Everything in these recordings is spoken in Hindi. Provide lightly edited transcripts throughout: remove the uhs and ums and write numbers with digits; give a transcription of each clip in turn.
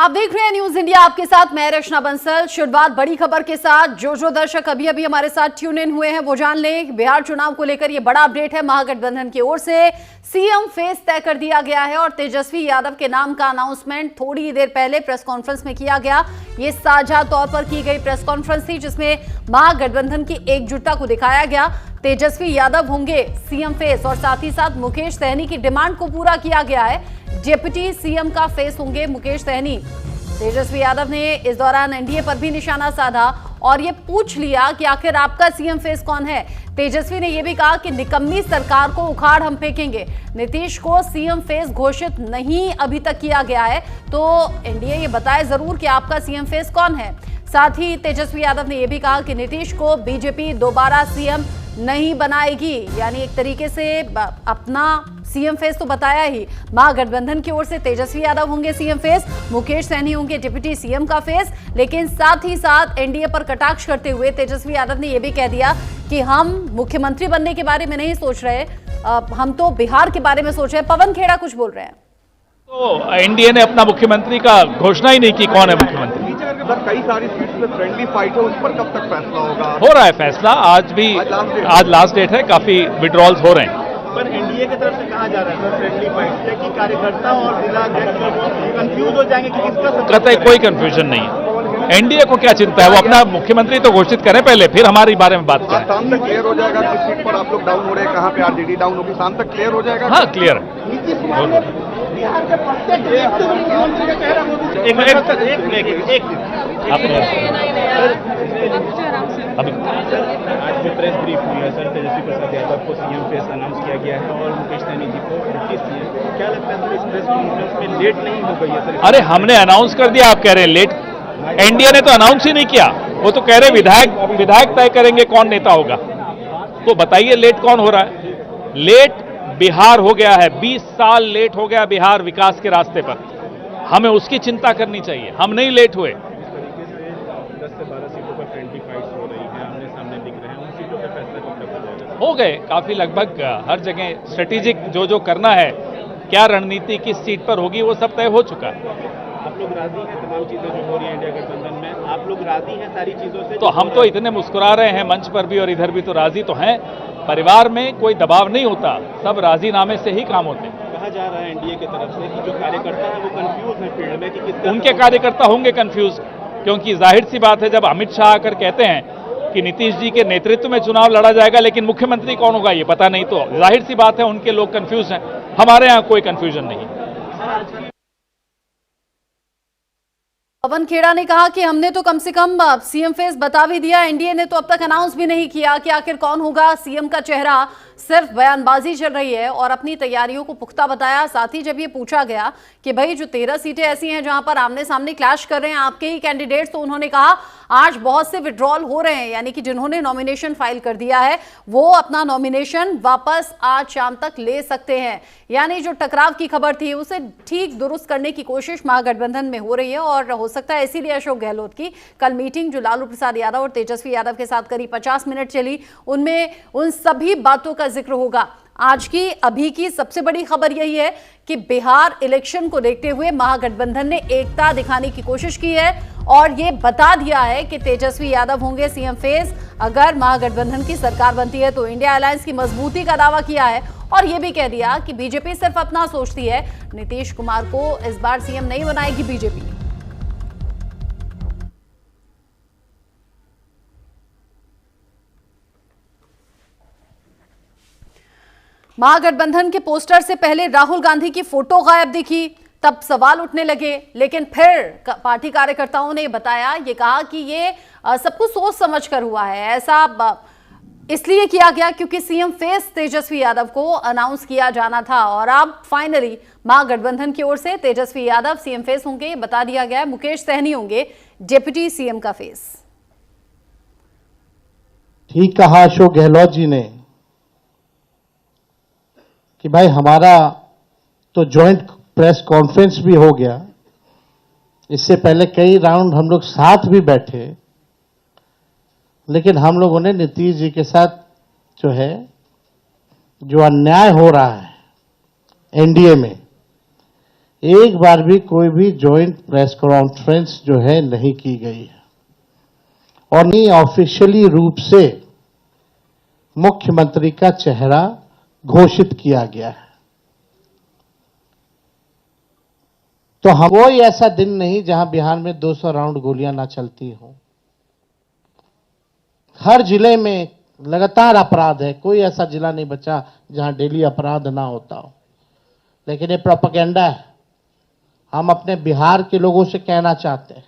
आप देख रहे हैं न्यूज इंडिया, आपके साथ मैं रचना बंसल। शुरुआत बड़ी खबर के साथ। जो दर्शक अभी अभी हमारे साथ ट्यून इन हुए हैं वो जान लें, बिहार चुनाव को लेकर ये बड़ा अपडेट है। महागठबंधन की ओर से सीएम फेस तय कर दिया गया है और तेजस्वी यादव के नाम का अनाउंसमेंट थोड़ी देर पहले प्रेस कॉन्फ्रेंस में किया गया। ये साझा तौर पर की गई प्रेस कॉन्फ्रेंस थी जिसमें महागठबंधन की एकजुटता को दिखाया गया। तेजस्वी यादव होंगे सीएम फेस और साथ ही साथ मुकेश सहनी की डिमांड को पूरा किया गया है। डिप्टी सीएम का फेस होंगे मुकेश सहनी। तेजस्वी यादव ने इस दौरान एनडीए पर भी निशाना साधा और ये पूछ लिया कि आखिर आपका सीएम फेस कौन है। तेजस्वी ने यह भी कहा कि निकम्मी सरकार को उखाड़ हम फेंकेंगे। नीतीश को सीएम फेस घोषित नहीं अभी तक किया गया है, तो एनडीए ये बताए जरूर कि आपका सीएम फेस कौन है। साथ ही तेजस्वी यादव ने यह भी कहा कि नीतीश को बीजेपी दोबारा सीएम नहीं बनाएगी, यानी एक तरीके से अपना सीएम फेस तो बताया ही। महागठबंधन की ओर से तेजस्वी यादव होंगे सीएम फेस, मुकेश सहनी होंगे डिप्टी सीएम का फेस। लेकिन साथ ही साथ एनडीए पर कटाक्ष करते हुए तेजस्वी यादव ने यह भी कह दिया कि हम मुख्यमंत्री बनने के बारे में नहीं सोच रहे, हम तो बिहार के बारे में सोच रहे हैं। पवन खेड़ा कुछ बोल रहे हैं। तो एनडीए ने अपना मुख्यमंत्री का घोषणा ही नहीं की कौन है मुख्यमंत्री। कई सारी सीट्स पे फ्रेंडली फाइट है, उस पर कब तक फैसला होगा? हो रहा है फैसला, आज लास्ट डेट है, काफी विड्रॉल्स हो रहे हैं। पर एनडीए की तरफ से कहा जा रहा है फ्रेंडली फाइट है कि कार्यकर्ता और जिला अध्यक्ष कंफ्यूज हो जाएंगे कि किसका। कतई कोई कंफ्यूजन नहीं है। एनडीए को क्या चिंता है, वो अपना मुख्यमंत्री तो घोषित करें पहले, फिर हमारे बारे में बात करें। शाम तक क्लियर हो जाएगा किस सीट पर आप लोग डाउन हो रहे हैं, कहाँ पे आरजेडी डाउन होगी, शाम तक क्लियर हो जाएगा। हाँ, क्लियर है। बिहार के प्रत्येक मुख्यमंत्री का चेहरा अभी आज भी प्रेस ब्रीफ हुई है सर। तेजस्वी प्रसाद यादव को सीएम फेस अनाउंस किया गया है और मुकेश सहनी जी को डिप्टी सीएम। क्या लगता है इस प्रेस कॉन्फ्रेंस में लेट नहीं हो गई है सर? अरे हमने अनाउंस कर दिया, आप कह रहे हैं लेट। एनडीए ने तो अनाउंस ही नहीं किया, वो तो कह रहे विधायक तय करेंगे कौन नेता होगा। तो बताइए लेट कौन हो रहा है? लेट बिहार हो गया है, 20 साल लेट हो गया बिहार विकास के रास्ते पर। हमें उसकी चिंता करनी चाहिए, हम नहीं लेट हुए। 10 से 12 सीटों पर फ्रेंडली फाइट्स हो रही है, आमने सामने दिख रहे हैं, उन सीटों पर फैसला कब तक हो जाएगा? हो गए काफी, लगभग हर जगह स्ट्रेटेजिक जो करना है, क्या रणनीति किस सीट पर होगी वो सब तय हो चुका है। आप लोग राजी हैं तमाम चीजें जो हो रही है इंडिया गठबंधन में? आप लोग राजी हैं सारी चीजों से? तो हम तो इतने मुस्कुरा रहे हैं मंच पर भी और इधर भी, तो राजी तो हैं। परिवार में कोई दबाव नहीं होता, सब राजीनामे से ही काम होते हैं। कहा जा रहा है एनडीए की तरफ से कि जो कार्यकर्ता है वो कंफ्यूज है फील्ड में कि किसका। उनके कार्यकर्ता होंगे कंफ्यूज, क्योंकि जाहिर सी बात है जब अमित शाह आकर कहते हैं कि नीतीश जी के नेतृत्व में चुनाव लड़ा जाएगा लेकिन मुख्यमंत्री कौन होगा ये पता नहीं, तो जाहिर सी बात है उनके लोग कंफ्यूज हैं। हमारे यहाँ कोई कंफ्यूजन नहीं। पवन खेड़ा ने कहा कि हमने तो कम से कम सीएम फेस बता भी दिया, एनडीए ने तो अब तक अनाउंस भी नहीं किया कि आखिर कौन होगा सीएम का चेहरा। सिर्फ बयानबाजी चल रही है और अपनी तैयारियों को पुख्ता बताया। साथ ही जब ये पूछा गया कि भाई जो 13 सीटें ऐसी हैं जहां पर आमने सामने क्लैश कर रहे हैं आपके ही कैंडिडेट्स, तो उन्होंने कहा आज बहुत से विड्रॉल हो रहे हैं, यानी कि जिन्होंने नॉमिनेशन फाइल कर दिया है वो अपना नॉमिनेशन वापस आज शाम तक ले सकते हैं। यानी जो टकराव की खबर थी उसे ठीक दुरुस्त करने की कोशिश महागठबंधन में हो रही है और हो सकता है इसीलिए अशोक गहलोत की कल मीटिंग जो लालू प्रसाद यादव और तेजस्वी यादव के साथ करीब 50 मिनट चली, उनमें उन सभी बातों का जिक्र होगा। आज की अभी की सबसे बड़ी खबर यही है कि बिहार इलेक्शन को देखते हुए महागठबंधन ने एकता दिखाने की कोशिश की है और ये बता दिया है कि तेजस्वी यादव होंगे सीएम फेस। अगर महागठबंधन की सरकार बनती है तो इंडिया अलायंस की मजबूती का दावा किया है और यह भी कह दिया कि बीजेपी सिर्फ अपना सोचती है, नीतीश कुमार को इस बार सीएम नहीं बनाएगी बीजेपी। महागठबंधन के पोस्टर से पहले राहुल गांधी की फोटो गायब दिखी, तब सवाल उठने लगे, लेकिन फिर पार्टी कार्यकर्ताओं ने बताया, ये कहा कि ये सब कुछ सोच समझ कर हुआ है। ऐसा इसलिए किया गया क्योंकि सीएम फेस तेजस्वी यादव को अनाउंस किया जाना था और अब फाइनली महागठबंधन की ओर से तेजस्वी यादव सीएम फेस होंगे, ये बता दिया गया। मुकेश सहनी होंगे डिप्टी सीएम का फेस। ठीक कहा अशोक गहलोत जी ने कि भाई हमारा तो जॉइंट प्रेस कॉन्फ्रेंस भी हो गया, इससे पहले कई राउंड हम लोग साथ भी बैठे, लेकिन हम लोगों ने नीतीश जी के साथ जो अन्याय हो रहा है एनडीए में, एक बार भी कोई भी जॉइंट प्रेस कॉन्फ्रेंस जो है नहीं की गई है और नहीं ऑफिशियली रूप से मुख्यमंत्री का चेहरा घोषित किया गया है। तो हम कोई ऐसा दिन नहीं जहां बिहार में 200 राउंड गोलियां ना चलती हों। हर जिले में लगातार अपराध है, कोई ऐसा जिला नहीं बचा जहां डेली अपराध ना होता हो। लेकिन ये प्रोपेगेंडा है। हम अपने बिहार के लोगों से कहना चाहते हैं,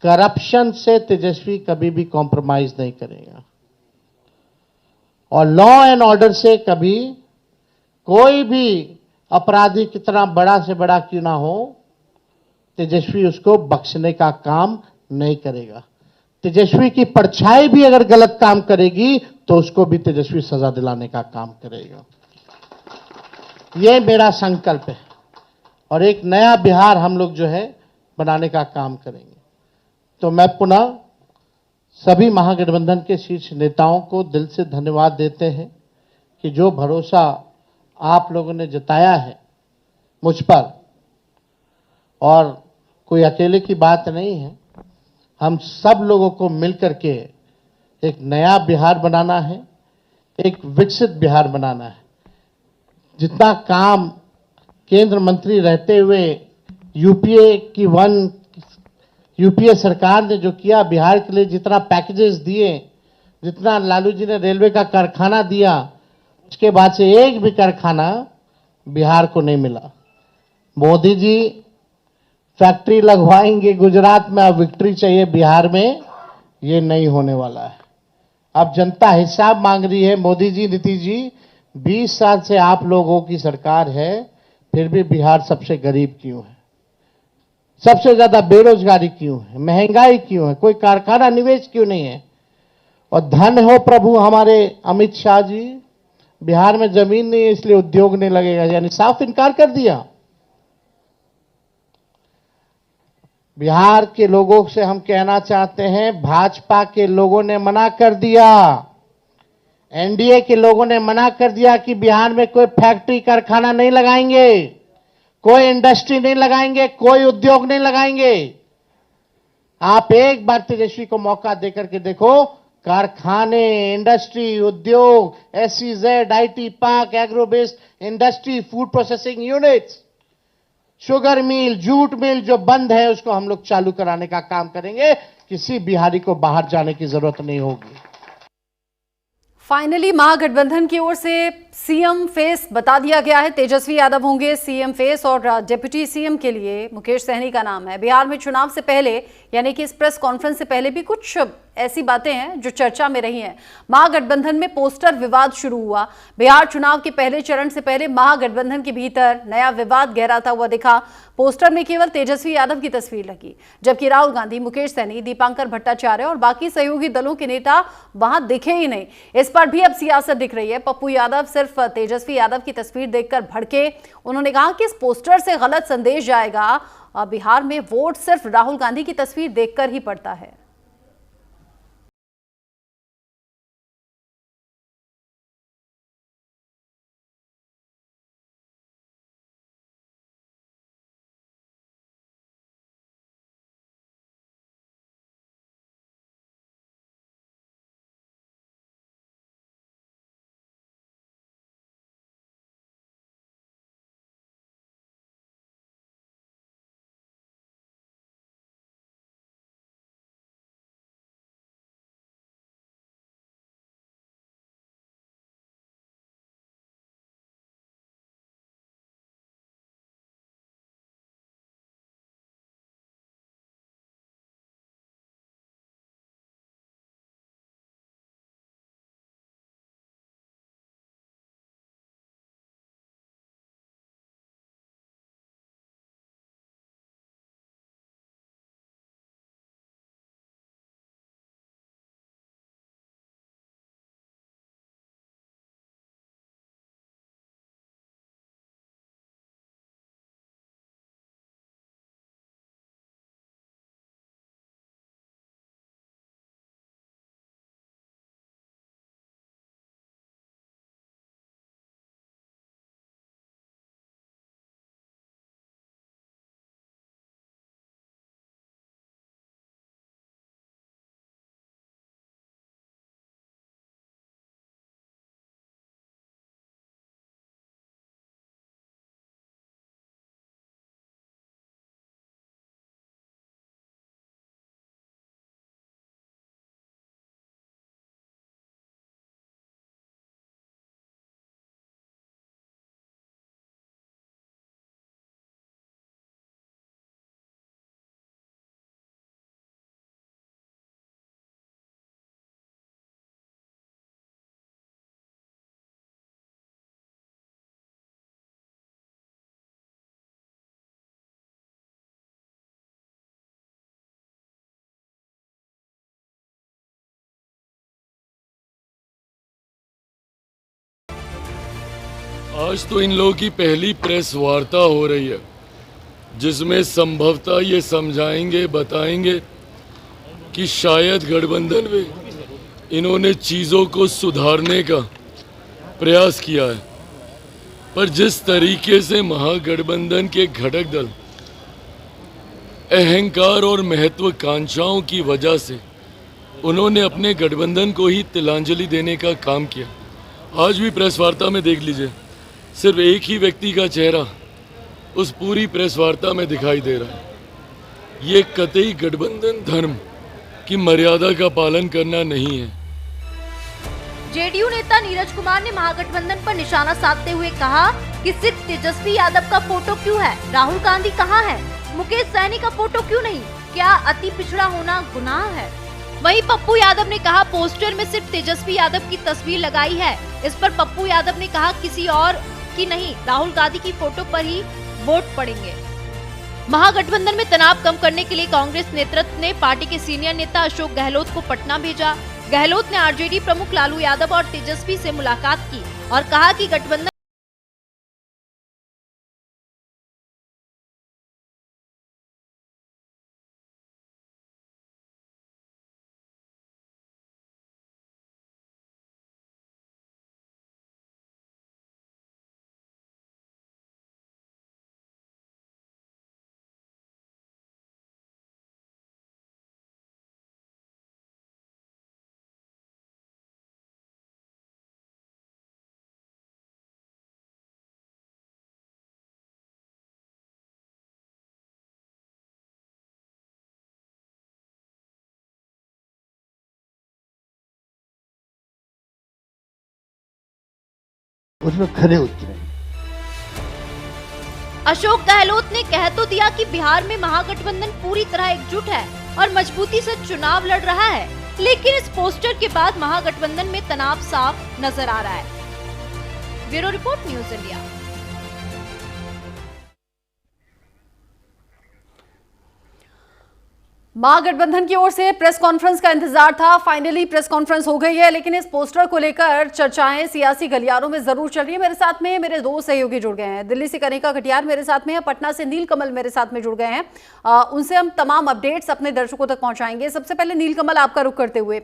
करप्शन से तेजस्वी कभी भी कॉम्प्रोमाइज नहीं करेगा और लॉ एंड ऑर्डर से कभी कोई भी अपराधी कितना बड़ा से बड़ा क्यों ना हो, तेजस्वी उसको बख्शने का काम नहीं करेगा। तेजस्वी की परछाई भी अगर गलत काम करेगी तो उसको भी तेजस्वी सजा दिलाने का काम करेगा। यह मेरा संकल्प है और एक नया बिहार हम लोग जो है बनाने का काम करेंगे। तो मैं पुनः सभी महागठबंधन के शीर्ष नेताओं को दिल से धन्यवाद देते हैं कि जो भरोसा आप लोगों ने जताया है मुझ पर, और कोई अकेले की बात नहीं है, हम सब लोगों को मिलकर के एक नया बिहार बनाना है, एक विकसित बिहार बनाना है। जितना काम केंद्र मंत्री रहते हुए यूपीए सरकार ने जो किया बिहार के लिए, जितना पैकेजेस दिए, जितना लालू जी ने रेलवे का कारखाना दिया, उसके बाद से एक भी कारखाना बिहार को नहीं मिला। मोदी जी फैक्ट्री लगवाएंगे गुजरात में, अब विक्ट्री चाहिए बिहार में, ये नहीं होने वाला है। अब जनता हिसाब मांग रही है। मोदी जी, नीतीश जी, 20 साल से आप लोगों की सरकार है, फिर भी बिहार सबसे गरीब क्यों है? सबसे ज्यादा बेरोजगारी क्यों है? महंगाई क्यों है? कोई कारखाना निवेश क्यों नहीं है? और धन हो प्रभु हमारे अमित शाह जी, बिहार में जमीन नहीं है इसलिए उद्योग नहीं लगेगा, यानी साफ इनकार कर दिया। बिहार के लोगों से हम कहना चाहते हैं, भाजपा के लोगों ने मना कर दिया, एनडीए के लोगों ने मना कर दिया कि बिहार में कोई फैक्ट्री कारखाना नहीं लगाएंगे, कोई इंडस्ट्री नहीं लगाएंगे, कोई उद्योग नहीं लगाएंगे। आप एक बार तेजस्वी को मौका देकर के देखो, कारखाने, इंडस्ट्री, उद्योग, SEZ, IT park, agro based industry, food processing units, sugar mill, jute mill जो बंद है उसको हम लोग चालू कराने का काम करेंगे। किसी बिहारी को बाहर जाने की जरूरत नहीं होगी। फाइनली महागठबंधन की ओर से सीएम फेस बता दिया गया है। तेजस्वी यादव होंगे सीएम फेस और डिप्टी सीएम के लिए मुकेश सहनी का नाम है। बिहार में चुनाव से पहले, यानी कि इस प्रेस कॉन्फ्रेंस से पहले भी कुछ ऐसी बातें हैं जो चर्चा में रही हैं। महागठबंधन में पोस्टर विवाद शुरू हुआ। बिहार चुनाव के पहले चरण से पहले महागठबंधन के भीतर नया विवाद गहराता हुआ दिखा। पोस्टर में केवल तेजस्वी यादव की तस्वीर लगी, जबकि राहुल गांधी, मुकेश सहनी, दीपांकर भट्टाचार्य और बाकी सहयोगी दलों के नेता वहां दिखे ही नहीं। इस पर भी अब सियासत दिख रही है। पप्पू यादव सिर्फ तेजस्वी यादव की तस्वीर देखकर भड़के। उन्होंने कहा कि इस पोस्टर से गलत संदेश जाएगा। बिहार में वोट सिर्फ राहुल गांधी की तस्वीर देखकर ही पड़ता है। आज तो इन लोगों की पहली प्रेस वार्ता हो रही है, जिसमें संभवतः ये समझाएंगे, बताएंगे कि शायद गठबंधन में इन्होंने चीज़ों को सुधारने का प्रयास किया है, पर जिस तरीके से महागठबंधन के घटक दल अहंकार और महत्वाकांक्षाओं की वजह से उन्होंने अपने गठबंधन को ही तिलांजलि देने का काम किया। आज भी प्रेस वार्ता में देख लीजिए, सिर्फ एक ही व्यक्ति का चेहरा उस पूरी प्रेस वार्ता में दिखाई दे रहा है। ये कतई गठबंधन धर्म की मर्यादा का पालन करना नहीं है। जेडीयू नेता नीरज कुमार ने महागठबंधन पर निशाना साधते हुए कहा कि सिर्फ तेजस्वी यादव का फोटो क्यों है, राहुल गांधी कहाँ है, मुकेश सहनी का फोटो क्यों नहीं, क्या अति पिछड़ा होना गुनाह है। वहीं पप्पू यादव ने कहा पोस्टर में सिर्फ तेजस्वी यादव की तस्वीर लगाई है। इस पर पप्पू यादव ने कहा किसी और की नहीं, राहुल गांधी की फोटो पर ही वोट पड़ेंगे। महागठबंधन में तनाव कम करने के लिए कांग्रेस नेतृत्व ने पार्टी के सीनियर नेता अशोक गहलोत को पटना भेजा। गहलोत ने आरजेडी प्रमुख लालू यादव और तेजस्वी से मुलाकात की और कहा कि गठबंधन उसमें खरे उतरे। अशोक गहलोत ने कह तो दिया कि बिहार में महागठबंधन पूरी तरह एकजुट है और मजबूती से चुनाव लड़ रहा है, लेकिन इस पोस्टर के बाद महागठबंधन में तनाव साफ नजर आ रहा है। Bureau report, news India. महागठबंधन की ओर से प्रेस कॉन्फ्रेंस का इंतजार था। फाइनली प्रेस कॉन्फ्रेंस हो गई है, लेकिन इस पोस्टर को लेकर चर्चाएं सियासी गलियारों में जरूर चल रही है। मेरे साथ में मेरे दो सहयोगी जुड़ गए हैं। दिल्ली से कनिका कटियार मेरे साथ में है, पटना से नीलकमल मेरे साथ में जुड़ गए हैं। उनसे हम तमाम अपडेट्स अपने दर्शकों तक पहुंचाएंगे। सबसे पहले नीलकमल, आपका रुख करते हुए,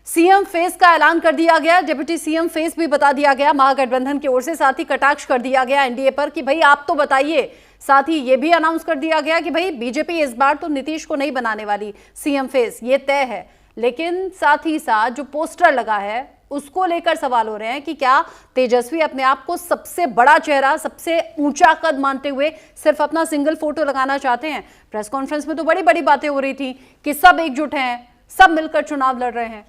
सीएम फेस का ऐलान कर दिया गया, डिप्टी सीएम फेस भी बता दिया गया महागठबंधन की ओर से, साथ ही कटाक्ष कर दिया गया एनडीए पर कि भाई आप तो बताइए। साथ ही ये भी अनाउंस कर दिया गया कि भाई बीजेपी इस बार तो नीतीश को नहीं बनाने वाली सीएम फेस, ये तय है। लेकिन साथ ही साथ जो पोस्टर लगा है उसको लेकर सवाल हो रहे हैं कि क्या तेजस्वी अपने आप को सबसे बड़ा चेहरा, सबसे ऊंचा कद मानते हुए सिर्फ अपना सिंगल फोटो लगाना चाहते हैं। प्रेस कॉन्फ्रेंस में तो बड़ी बड़ी बातें हो रही थी कि सब एकजुट हैं, सब मिलकर चुनाव लड़ रहे हैं।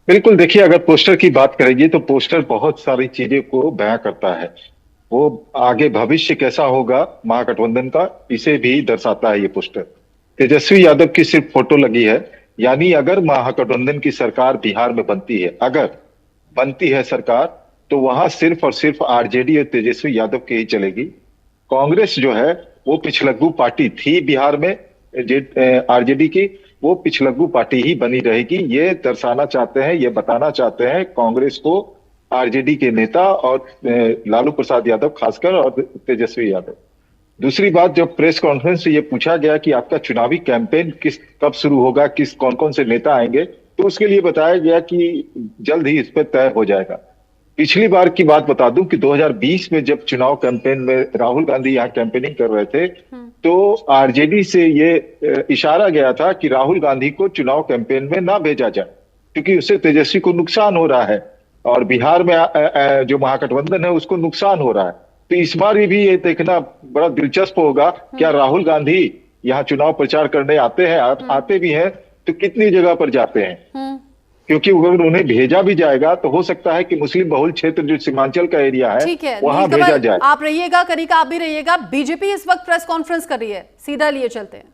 बिल्कुल, देखिए, अगर पोस्टर की बात करेंगे तो पोस्टर बहुत सारी चीजें को बयां करता है। वो आगे भविष्य कैसा होगा महागठबंधन का, इसे भी दर्शाता है ये पोस्टर। तेजस्वी यादव की सिर्फ फोटो लगी है, यानी अगर महागठबंधन की सरकार बिहार में बनती है, अगर बनती है सरकार, तो वहां सिर्फ और सिर्फ आरजेडी और तेजस्वी यादव की ही चलेगी। कांग्रेस जो है वो पिछलग्गू पार्टी थी बिहार में, आरजेडी की, वो पिछलग्गू पार्टी ही बनी रहेगी। ये दर्शाना चाहते हैं, ये बताना चाहते हैं कांग्रेस को, आरजेडी के नेता और लालू प्रसाद यादव खासकर और तेजस्वी यादव। दूसरी बात, जब प्रेस कॉन्फ्रेंस से ये पूछा गया कि आपका चुनावी कैंपेन कब शुरू होगा, कौन कौन से नेता आएंगे, तो उसके लिए बताया गया कि जल्द ही इस पर तय हो जाएगा। पिछली बार की बात बता दूं कि 2020 में जब चुनाव कैंपेन में राहुल गांधी यहाँ कैंपेनिंग कर रहे थे, तो आरजेडी से ये इशारा गया था कि राहुल गांधी को चुनाव कैंपेन में ना भेजा जाए, क्योंकि उससे तेजस्वी को नुकसान हो रहा है और बिहार में जो महागठबंधन है उसको नुकसान हो रहा है। तो इस बार भी ये देखना बड़ा दिलचस्प होगा, क्या राहुल गांधी यहाँ चुनाव प्रचार करने आते हैं, आते भी हैं तो कितनी जगह पर जाते हैं, क्योंकि अगर उन्हें भेजा भी जाएगा तो हो सकता है कि मुस्लिम बहुल क्षेत्र जो सीमांचल का एरिया है वहां भेजा जाए। आप रहिएगा, कनिका आप भी रहिएगा। बीजेपी इस वक्त प्रेस कॉन्फ्रेंस कर रही है, सीधा लिए चलते हैं।